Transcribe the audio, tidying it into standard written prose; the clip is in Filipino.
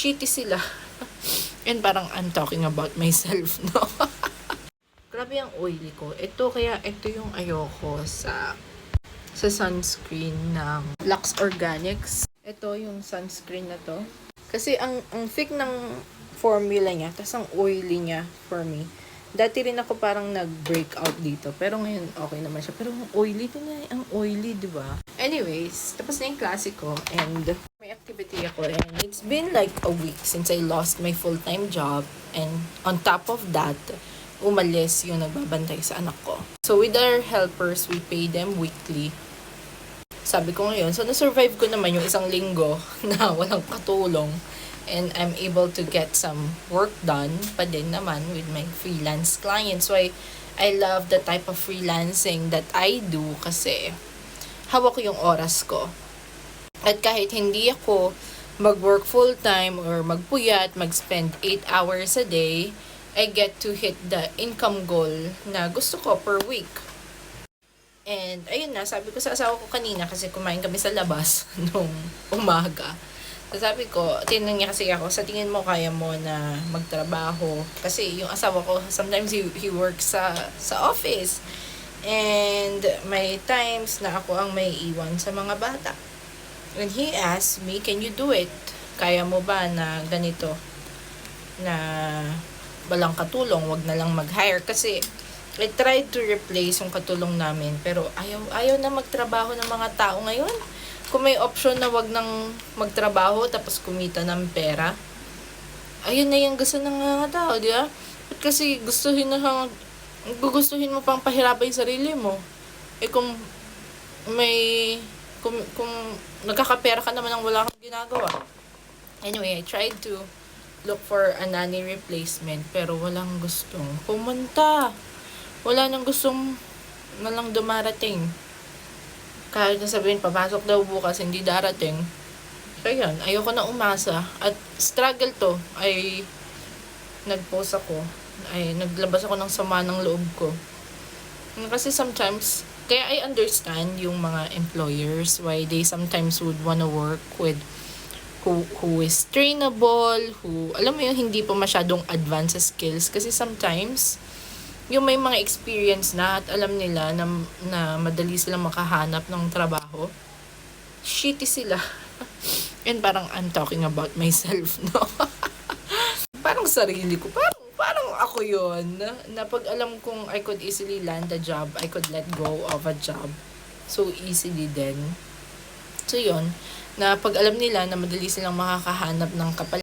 shitty sila. And parang I'm talking about myself, no? Grabe ang oily ko. Ito yung ayoko sa sunscreen ng Lux Organics. Ito yung sunscreen na to. Kasi ang thick ng formula niya, tas ang oily niya for me. Dati rin ako parang nag-breakout dito. Pero ngayon, okay naman siya. Pero ang oily din na, ang oily, di ba? Anyways, tapos na yung klase ko. And may activity ako. And it's been like a week since I lost my full-time job. And on top of that, umalis yung nagbabantay sa anak ko. So with our helpers, we pay them weekly. Sabi ko ngayon, so na-survive ko naman yung isang linggo na walang katulong. And I'm able to get some work done pa din naman with my freelance clients. So I love the type of freelancing that I do kasi hawak ko yung oras ko. At kahit hindi ako mag-work full-time or magpuyat, mag-spend 8 hours a day, I get to hit the income goal na gusto ko per week. And ayun na, sabi ko sa asawa ko kanina kasi kumain kami sa labas nung umaga. So, sabi ko, tinanong niya kasi ako, sa tingin mo kaya mo na magtrabaho? Kasi yung asawa ko, sometimes he works sa office. And may times na ako ang may iwan sa mga bata. And he asked me, can you do it? Kaya mo ba na ganito? Na walang katulong, wag na lang mag-hire. Kasi I tried to replace yung katulong namin. Pero ayaw na magtrabaho ng mga tao ngayon. Kung may option na wag nang magtrabaho tapos kumita ng pera, ayun na yung gusto ng mga tao, di ba? At kasi gustuhin mo pang pahirapan yung sarili mo. Eh kung nagkakapera ka naman ng wala kang ginagawa. Anyway, I tried to look for a nanny replacement pero walang gustong pumunta. Wala nang gustong nalang dumarating. Kahit na sabihin, papasok daw bukas, hindi darating. Kaya yan, ayoko na umasa. At struggle to, ay nag-post ako. Ay naglabas ako ng sama ng loob ko. Kasi sometimes, kaya I understand yung mga employers why they sometimes would wanna work with who is trainable, who, alam mo yung hindi pa masyadong advanced sa skills. Kasi sometimes, yung may mga experience na at alam nila na madali silang makahanap ng trabaho, shitty sila. And parang I'm talking about myself, no? Parang sarili ko, parang ako yun, na pag alam kong I could easily land a job, I could let go of a job so easily din. So yun, na pag alam nila na madali silang makakahanap ng kapalit,